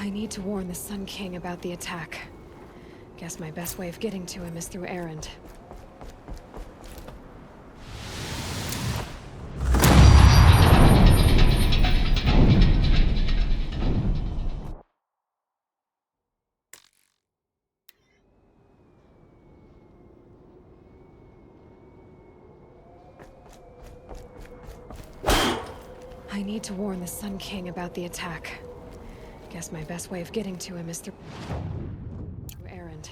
I need to warn the Sun King about the attack. Guess my best way of getting to him is through Errand. I need to warn the Sun King about the attack. Guess my best way of getting to him is through Errand.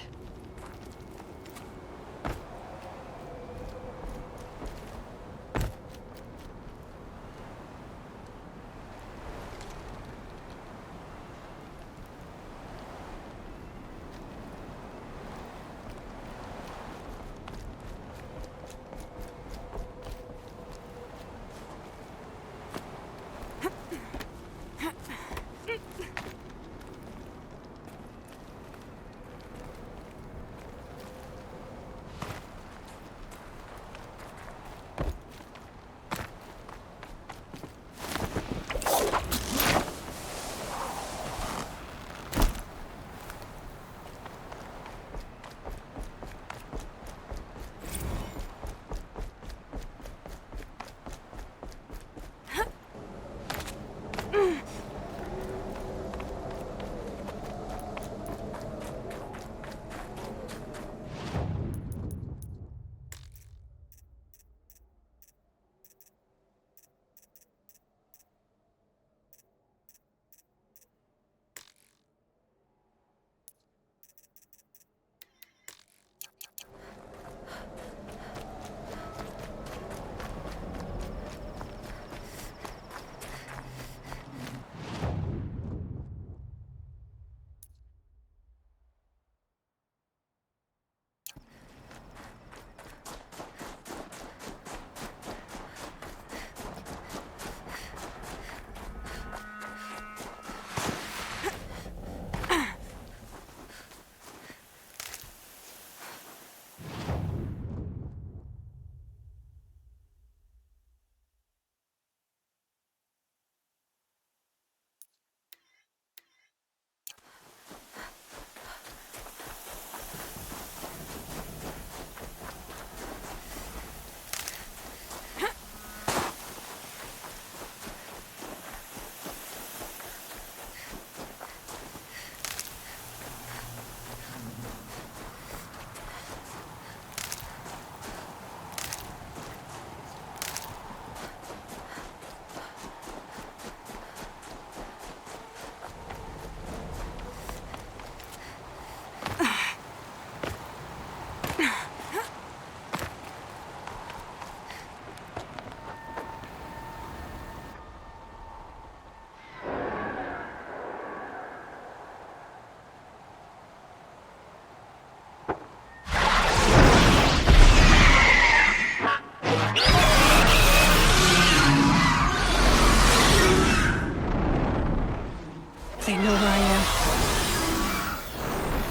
They know where I am.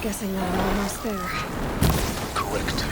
Guessing that I'm almost there. Correct.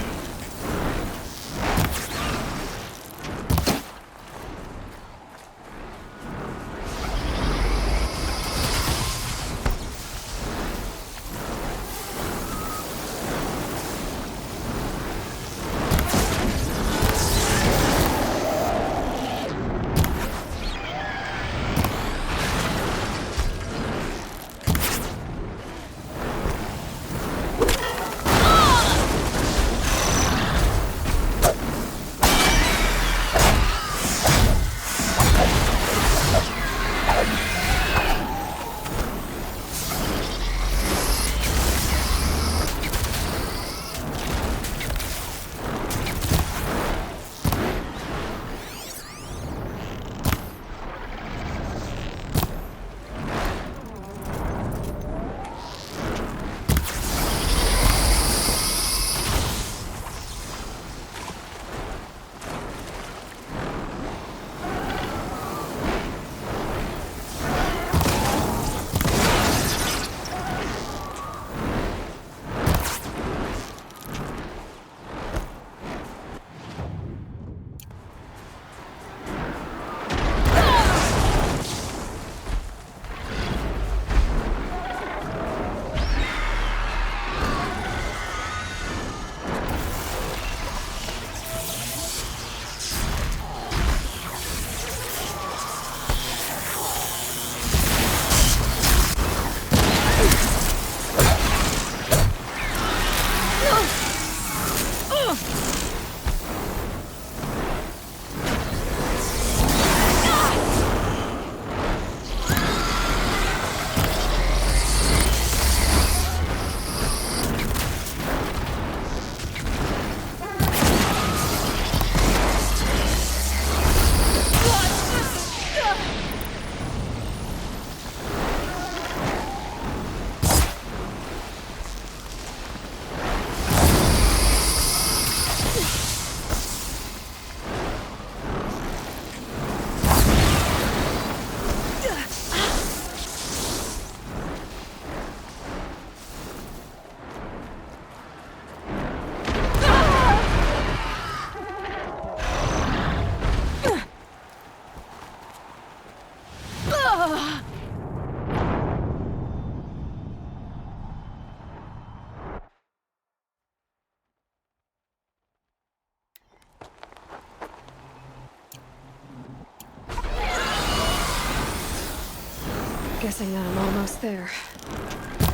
Guessing that I'm almost there.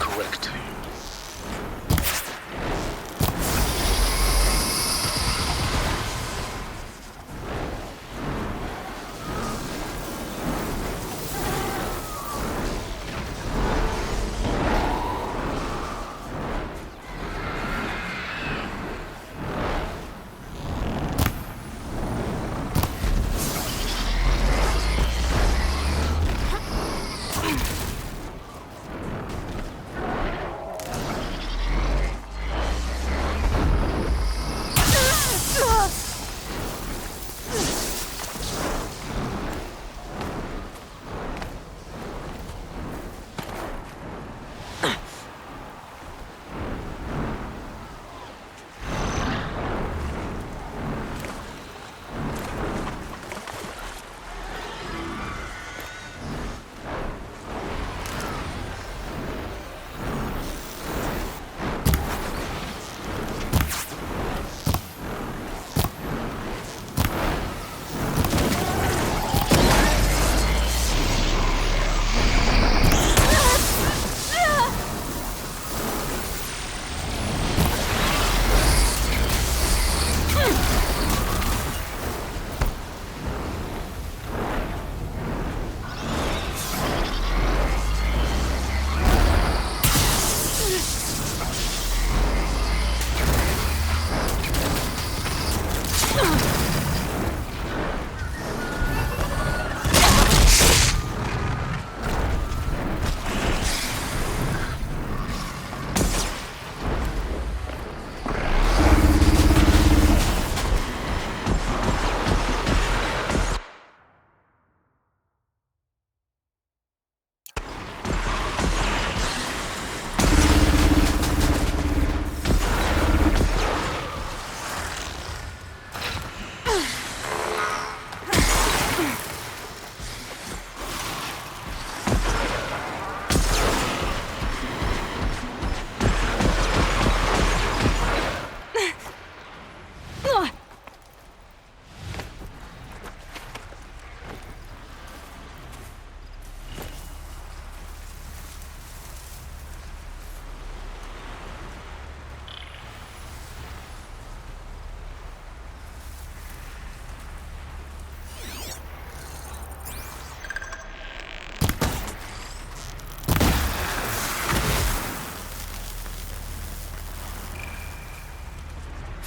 Correct.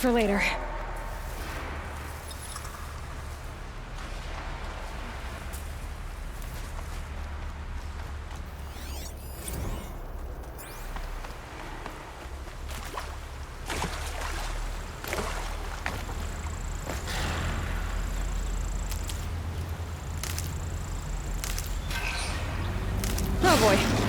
For later. Oh boy.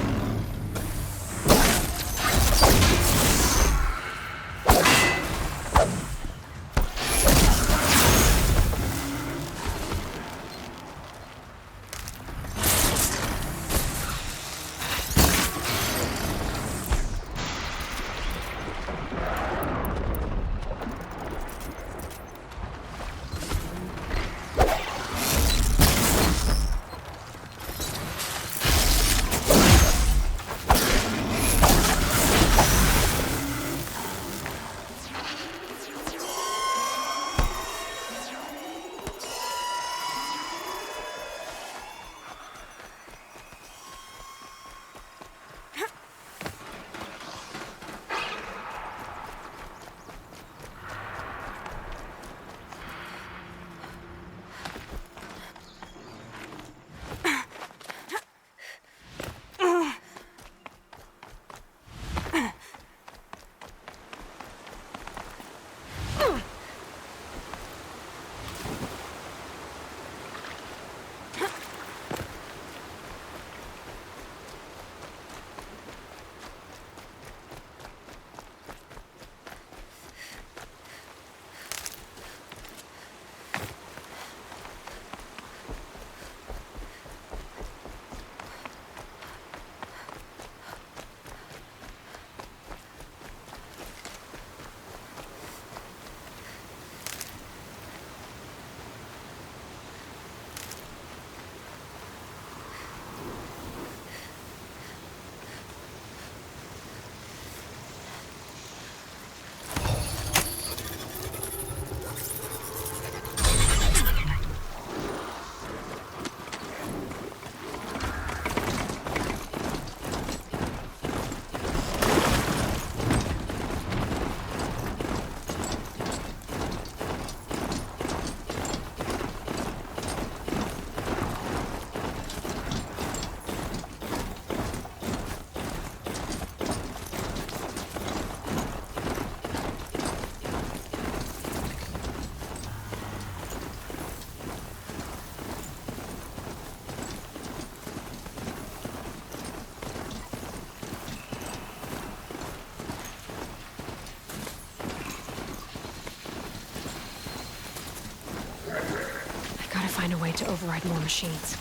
find a way to override more machines.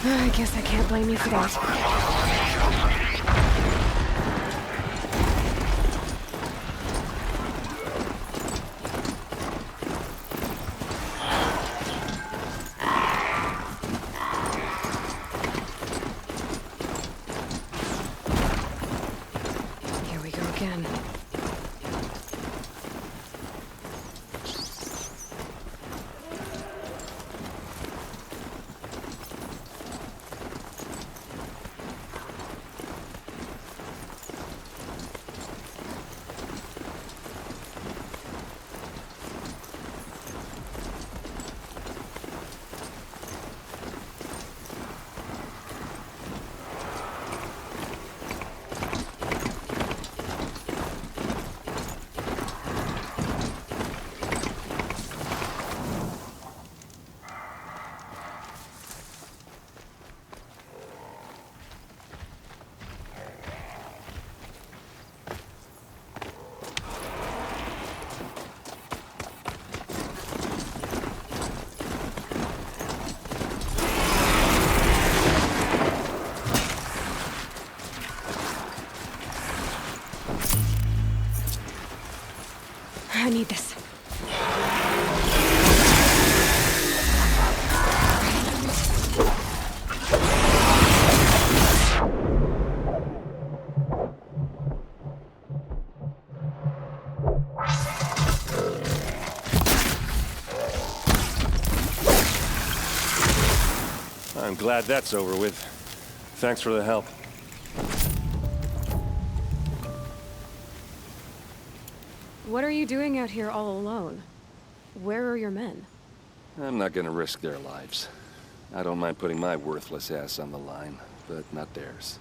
I guess I can't blame you for that. Here we go again. I need this. I'm glad that's over with. Thanks for the help. What are you doing out here all alone? Where are your men? I'm not gonna risk their lives. I don't mind putting my worthless ass on the line, but not theirs.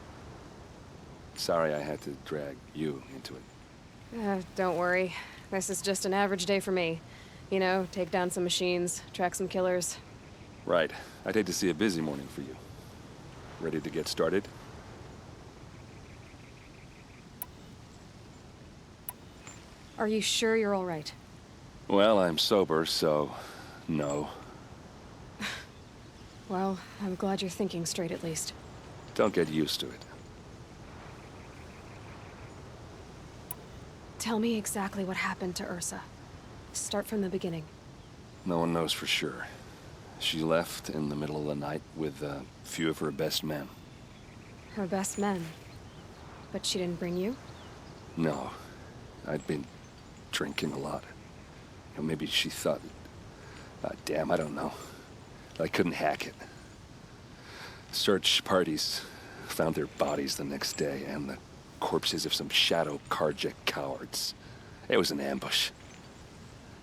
Sorry I had to drag you into it. Don't worry. This is just an average day for me. You know, take down some machines, track some killers. Right. I'd hate to see a busy morning for you. Ready to get started? Are you sure you're all right? Well, I'm sober, so no. Well, I'm glad you're thinking straight at least. Don't get used to it. Tell me exactly what happened to Ursa. Start from the beginning. No one knows for sure. She left in the middle of the night with a few of her best men. Her best men? But she didn't bring you? No. I'd been drinking a lot. You know, maybe she thought... damn, I don't know. I couldn't hack it. Search parties found their bodies the next day, and the corpses of some shadow Carja cowards. It was an ambush.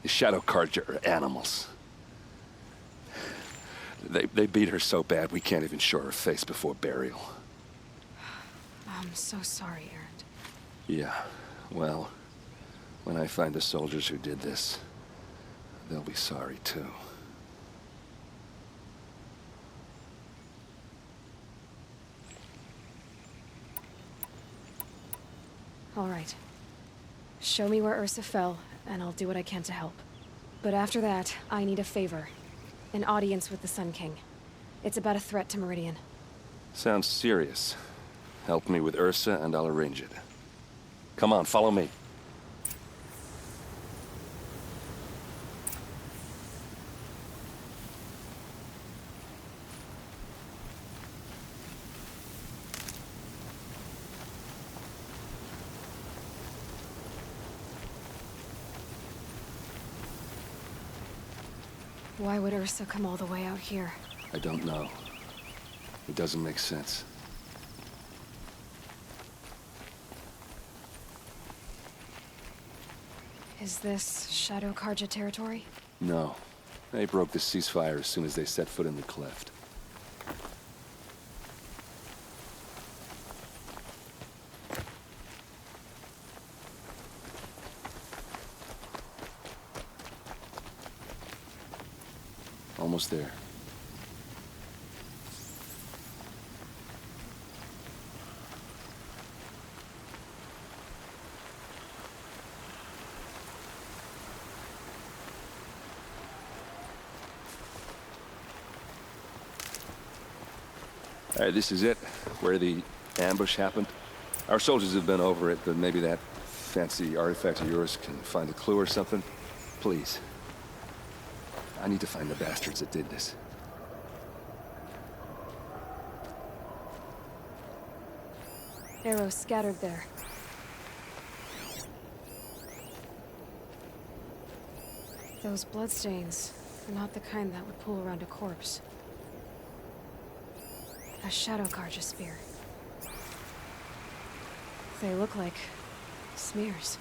The shadow Carja are animals. They beat her so bad we can't even show her face before burial. I'm so sorry, Erend. Yeah, well, when I find the soldiers who did this, they'll be sorry too. All right. Show me where Ursa fell, and I'll do what I can to help. But after that, I need a favor. An audience with the Sun King. It's about a threat to Meridian. Sounds serious. Help me with Ursa and I'll arrange it. Come on, follow me. Why would Ursa come all the way out here? I don't know. It doesn't make sense. Is this Shadow Carja territory? No. They broke the ceasefire as soon as they set foot in the cleft. Almost there. All right, this is it, where the ambush happened. Our soldiers have been over it, but maybe that fancy artifact of yours can find a clue or something. Please. I need to find the bastards that did this. Arrows scattered there. Those bloodstains are not the kind that would pool around a corpse. A Shadow Carja spear. They look like smears.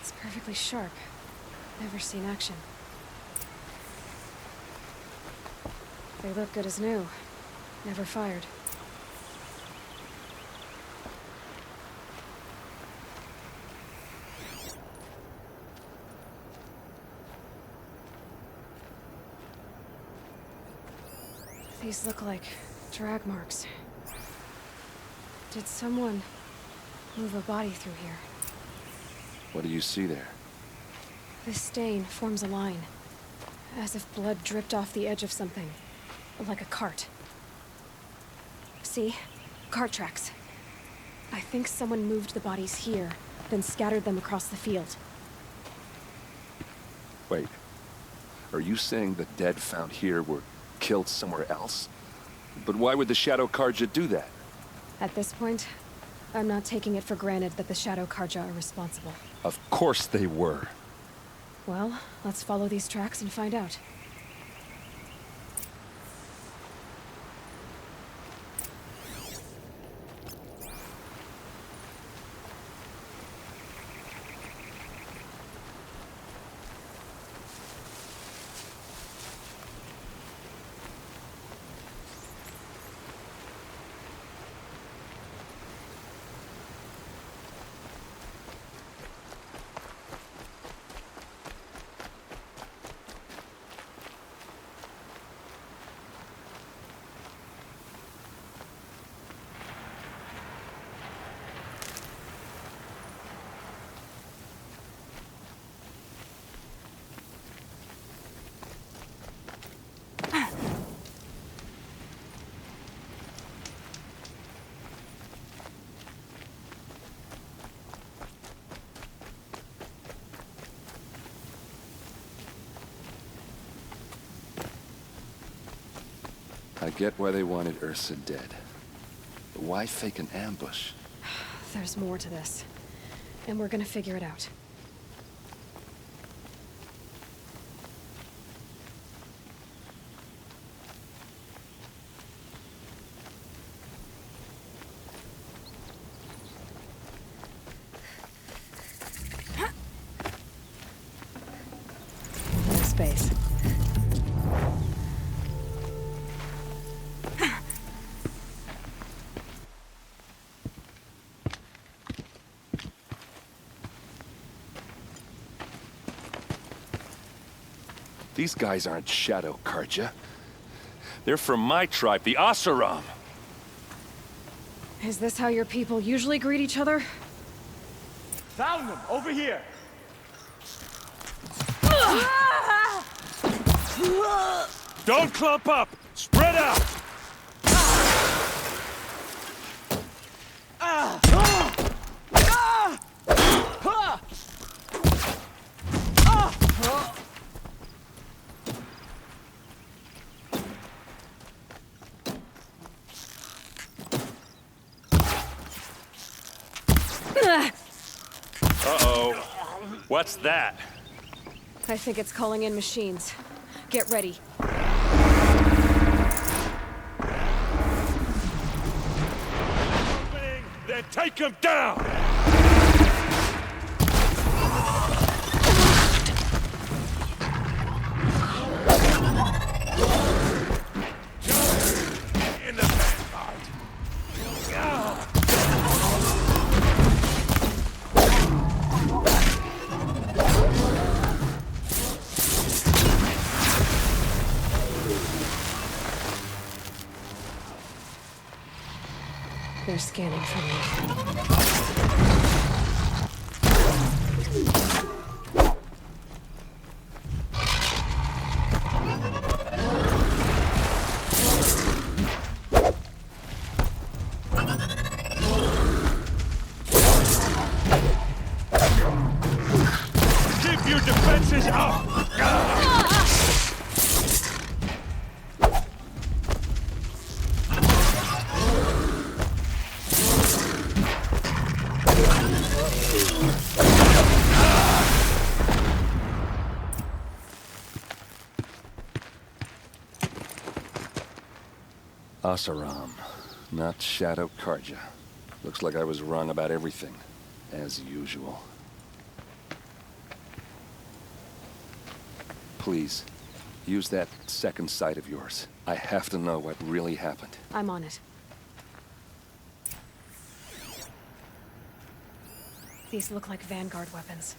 It's perfectly sharp. Never seen action. They look good as new. Never fired. These look like drag marks. Did someone move a body through here? What do you see there? This stain forms a line, as if blood dripped off the edge of something, like a cart. See? Cart tracks. I think someone moved the bodies here, then scattered them across the field. Wait. Are you saying the dead found here were killed somewhere else? But why would the Shadow Carja do that? At this point, I'm not taking it for granted that the Shadow Carja are responsible. Of course they were. Well, let's follow these tracks and find out. I get why they wanted Ursa dead. But why fake an ambush? There's more to this, and we're gonna figure it out. No space. These guys aren't Shadow Carja. They're from my tribe, the Oseram. Is this how your people usually greet each other? Found them! Over here! Don't clump up! Spread out! Uh-oh. What's that? I think it's calling in machines. Get ready. Opening, then take him down! In the vanguard. They're scanning for me. Keep your defenses up! Oseram, not Shadow Carja. Looks like I was wrong about everything, as usual. Please, use that second sight of yours. I have to know what really happened. I'm on it. These look like Vanguard weapons.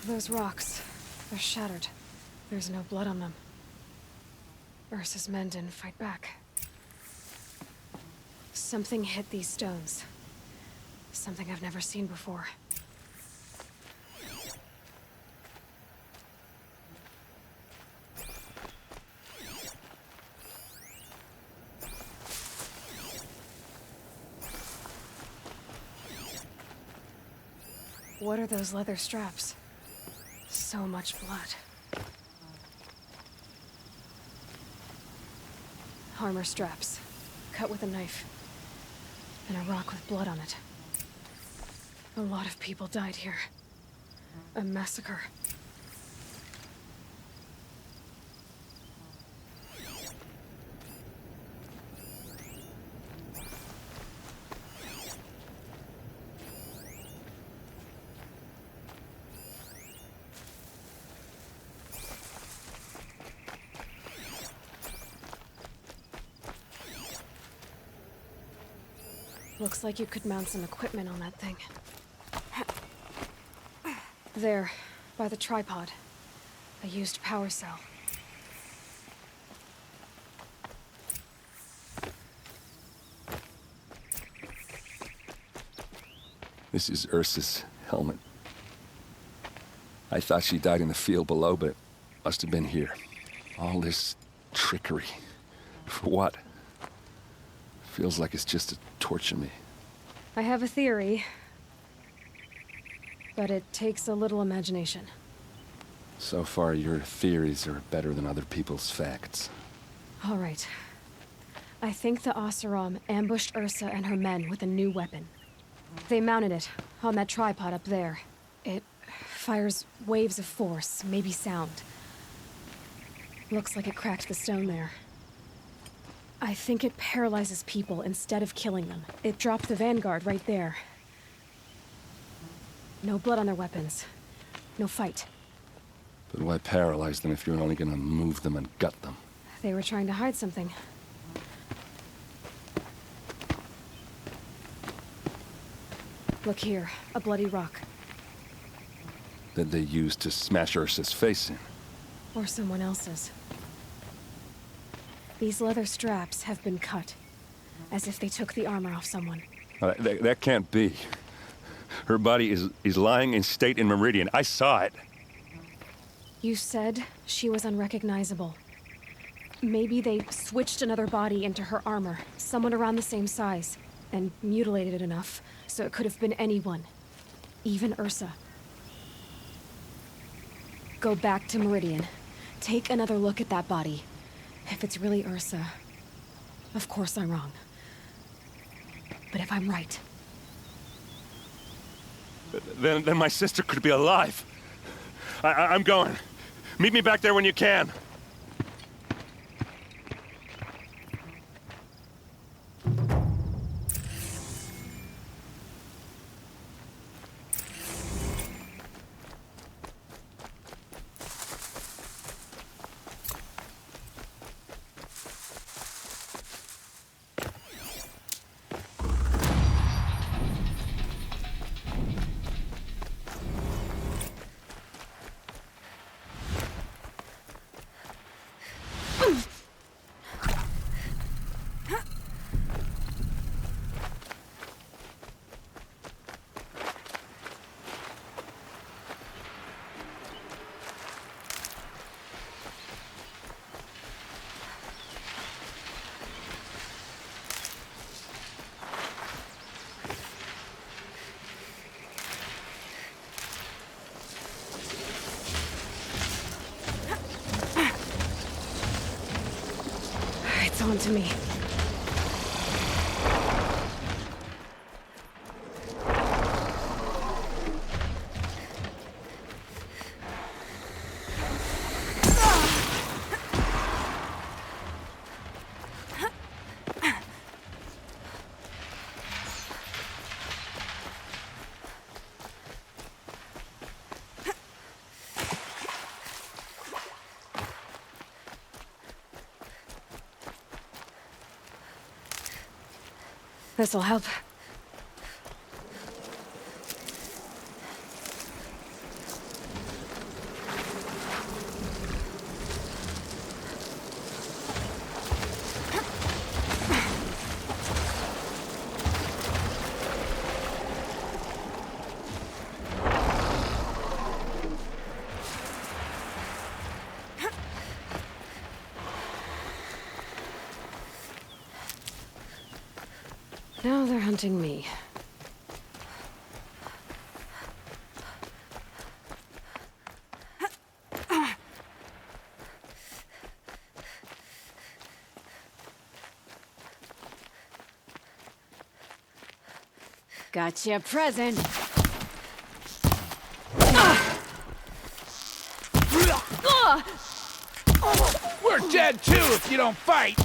Those rocks, they're shattered. There's no blood on them. Ursa's men didn't fight back. Something hit these stones. Something I've never seen before. What are those leather straps? So much blood. Armor straps, cut with a knife. And a rock with blood on it. A lot of people died here. A massacre. Looks like you could mount some equipment on that thing. There, by the tripod. A used power cell. This is Ursa's helmet. I thought she died in the field below, but it must have been here. All this trickery. For what? Feels like it's just to torture me. I have a theory. But it takes a little imagination. So far, your theories are better than other people's facts. All right. I think the Oseram ambushed Ursa and her men with a new weapon. They mounted it on that tripod up there. It fires waves of force, maybe sound. Looks like it cracked the stone there. I think it paralyzes people instead of killing them. It dropped the Vanguard right there. No blood on their weapons. No fight. But why paralyze them if you're only gonna move them and gut them? They were trying to hide something. Look here, a bloody rock. That they used to smash Ursa's face in. Or someone else's. These leather straps have been cut. as if they took the armor off someone. That can't be. Her body is lying in state in Meridian. I saw it. You said she was unrecognizable. Maybe they switched another body into her armor, someone around the same size, and mutilated it enough, so it could have been anyone. Even Ursa. Go back to Meridian. Take another look at that body. If it's really Ursa, of course I'm wrong. But if I'm right... Then my sister could be alive. I'm going. Meet me back there when you can. It's on to me. This'll help. Now they're hunting me. Gotcha present. We're dead too if you don't fight!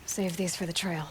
Save these for the trail.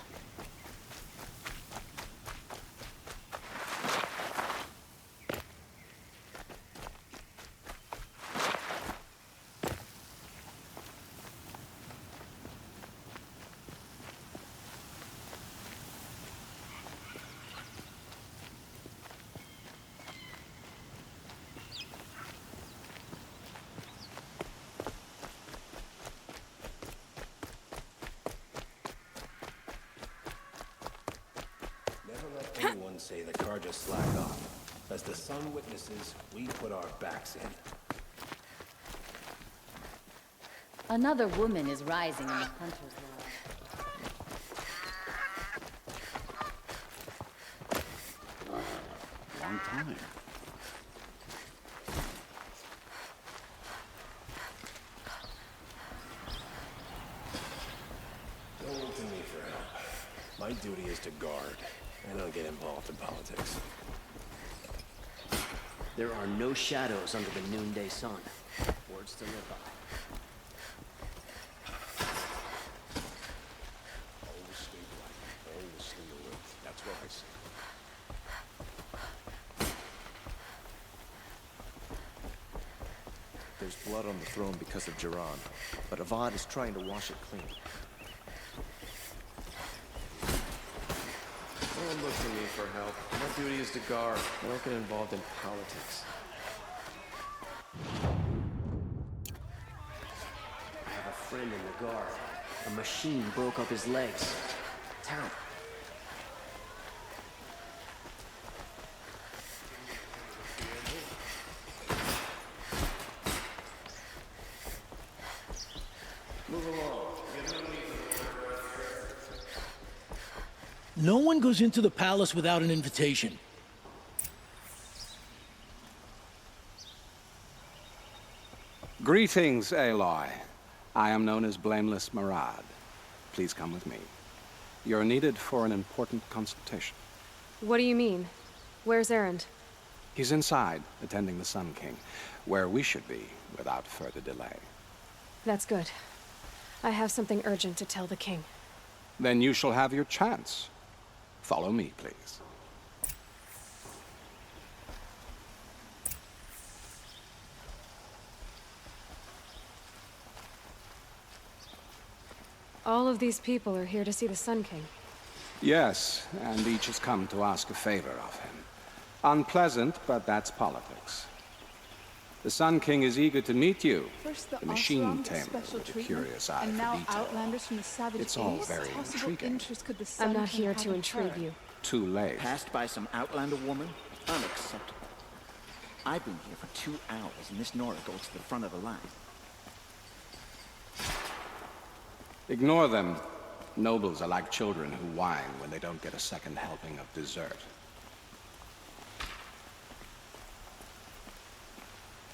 Anyone say the Carja slack off. As the sun witnesses, we put our backs in. Another woman is rising in the Hunter's Lodge. long time. Don't look to me for help. My duty is to guard. I don't get involved in politics. There are no shadows under the noonday sun. Words to live by. Always stay black. Always stay alert. That's what I say. There's blood on the throne because of Jiran, but AVAD is trying to wash it clean. Don't look to me for help. My duty is to guard. I don't get involved in politics. I have a friend in the guard. A machine broke up his legs. Terrible. No one goes into the palace without an invitation. Greetings, Aloy. I am known as Blameless Murad. Please come with me. You're needed for an important consultation. What do you mean? Where's Erend? He's inside, attending the Sun King, where we should be without further delay. That's good. I have something urgent to tell the king. Then you shall have your chance. Follow me, please. All of these people are here to see the Sun King. Yes, and each has come to ask a favor of him. Unpleasant, but that's politics. The Sun King is eager to meet you. First the machine tamer with a curious eye and for now detail. Outlanders from the Savage It's all East? very Possible intriguing. interest could the Sun I'm not King here have to in intrigue her? you. Too late. Passed by some Outlander woman? Unacceptable. I've been here for 2 hours, and this Nora goes to the front of the line. Ignore them. Nobles are like children who whine when they don't get a second helping of dessert.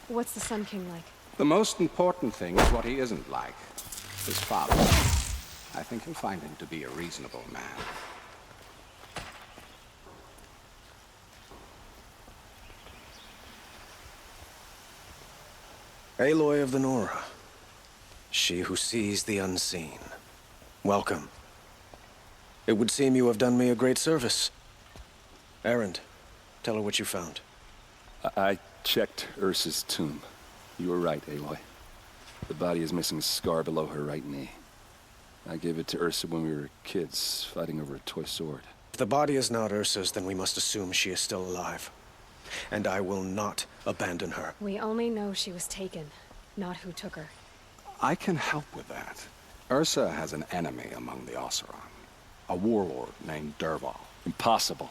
What's the Sun King like? The most important thing is what he isn't like. His father. I think you'll find him to be a reasonable man. Aloy of the Nora. She who sees the unseen. Welcome. It would seem you have done me a great service. Erend, tell her what you found. I checked Ursa's tomb. You were right, Aloy. The body is missing a scar below her right knee. I gave it to Ursa when we were kids, fighting over a toy sword. If the body is not Ursa's, then we must assume she is still alive. And I will not abandon her. We only know she was taken, not who took her. I can help with that. Ursa has an enemy among the Oseram. A warlord named Dervahl. Impossible.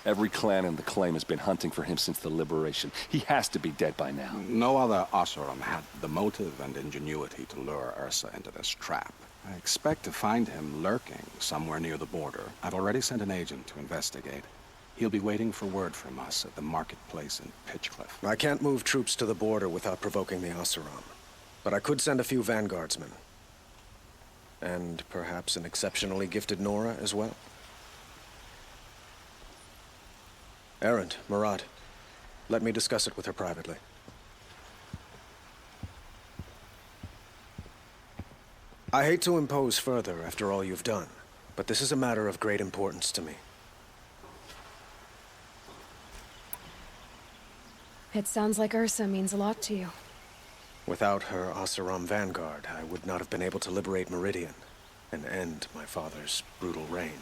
Every clan in the claim has been hunting for him since the liberation. He has to be dead by now. No other Oseram had the motive and ingenuity to lure Ursa into this trap. I expect to find him lurking somewhere near the border. I've already sent an agent to investigate. He'll be waiting for word from us at the marketplace in Pitchcliff. I can't move troops to the border without provoking the Oseram. But I could send a few vanguardsmen. And perhaps an exceptionally gifted Nora as well. Erend, Murad, let me discuss it with her privately. I hate to impose further after all you've done, but this is a matter of great importance to me. It sounds like Ursa means a lot to you. Without her Oseram vanguard, I would not have been able to liberate Meridian and end my father's brutal reign.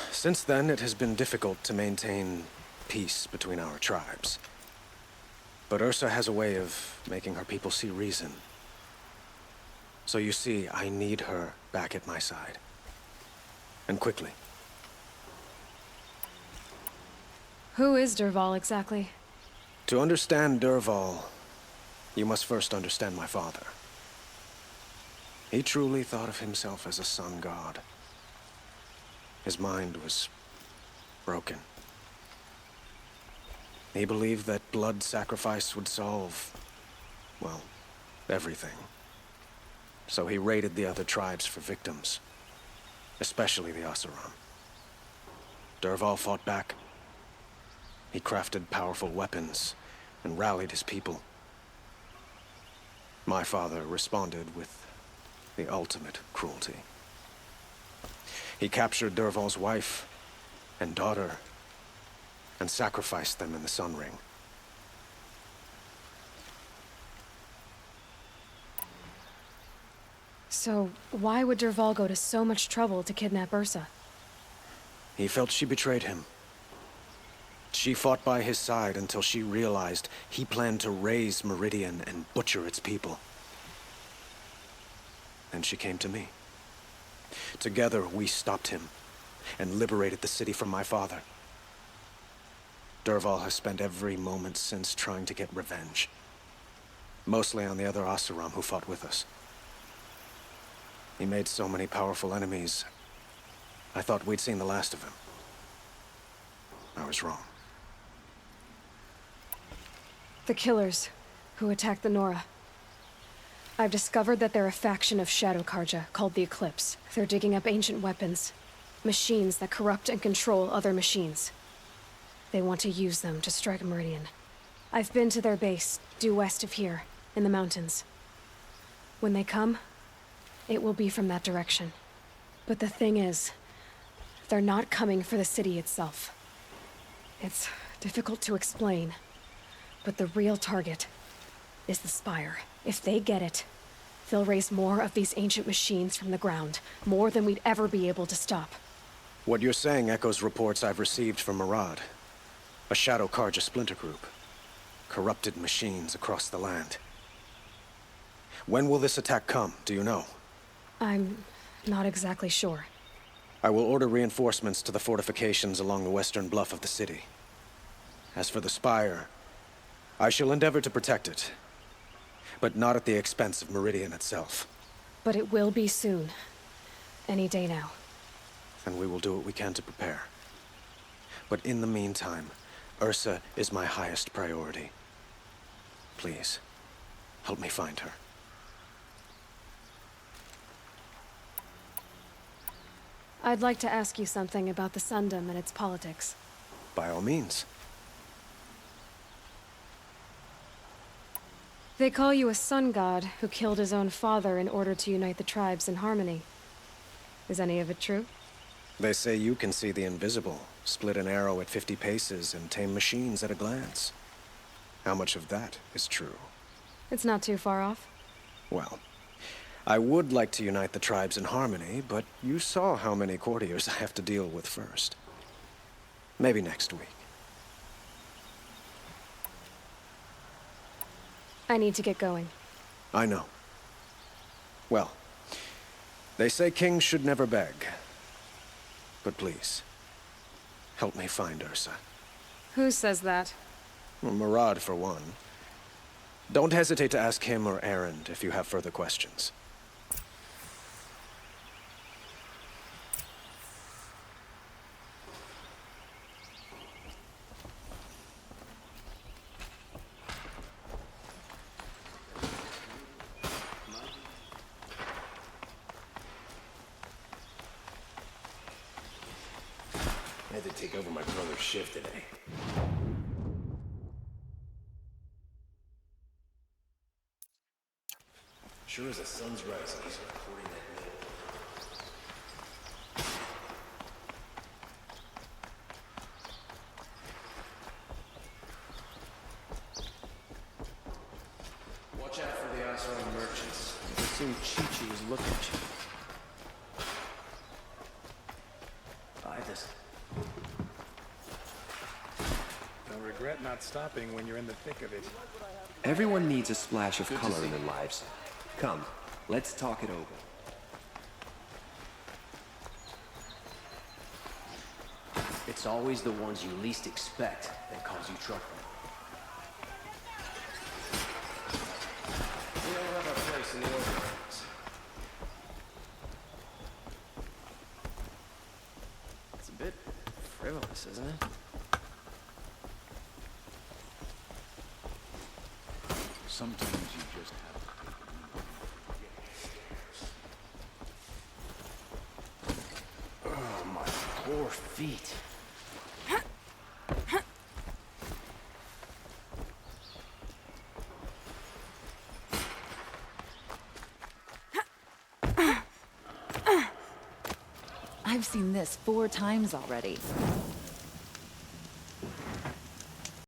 Since then, it has been difficult to maintain peace between our tribes. But Ursa has a way of making her people see reason. So you see, I need her back at my side. And quickly. Who is Dervahl exactly? To understand Dervahl, you must first understand my father. He truly thought of himself as a sun god. His mind was broken. He believed that blood sacrifice would solve, well, everything. So he raided the other tribes for victims, especially the Oseram. Dervahl fought back. He crafted powerful weapons and rallied his people. My father responded with the ultimate cruelty. He captured Dervahl's wife and daughter and sacrificed them in the Sun Ring. So, why would Dervahl go to so much trouble to kidnap Ursa? He felt she betrayed him. She fought by his side until she realized he planned to raise Meridian and butcher its people. Then she came to me. Together, we stopped him and liberated the city from my father. Dervahl has spent every moment since trying to get revenge. Mostly on the other Oseram who fought with us. He made so many powerful enemies, I thought we'd seen the last of him. I was wrong. The killers who attacked the Nora. I've discovered that they're a faction of Shadow Carja called the Eclipse. They're digging up ancient weapons, machines that corrupt and control other machines. They want to use them to strike Meridian. I've been to their base, due west of here, in the mountains. When they come, it will be from that direction. But the thing is, they're not coming for the city itself. It's difficult to explain, but the real target is the Spire. If they get it, they'll raise more of these ancient machines from the ground, more than we'd ever be able to stop. What you're saying echoes reports I've received from Marad, a Shadow Carja splinter group. Corrupted machines across the land. When will this attack come, do you know? I'm not exactly sure. I will order reinforcements to the fortifications along the western bluff of the city. As for the Spire, I shall endeavor to protect it, but not at the expense of Meridian itself. But it will be soon. Any day now. And we will do what we can to prepare. But in the meantime, Ursa is my highest priority. Please, help me find her. I'd like to ask you something about the Sundom and its politics. By all means. They call you a sun god who killed his own father in order to unite the tribes in harmony. Is any of it true? They say you can see the invisible, split an arrow at 50 paces, and tame machines at a glance. How much of that is true? It's not too far off. Well, I would like to unite the tribes in harmony, but you saw how many courtiers I have to deal with first. Maybe next week. I need to get going. I know. Well, they say kings should never beg. But please, help me find Ursa. Who says that? Well, Marad, for one. Don't hesitate to ask him or Erend if you have further questions. I had to take over my brother's shift today. Sure as the sun's rising, he's recording that middle. Watch out for the Oseram merchants. They seem Chi-Chi is looking at you. Buy this. Don't regret not stopping when you're in the thick of it. Everyone needs a splash of color in their lives. Come, let's talk it over. It's always the ones you least expect that cause you trouble. We all have our place in the overrans. It's a bit frivolous, isn't it? Sometimes you just have to. Oh, my poor feet. I've seen this 4 times already.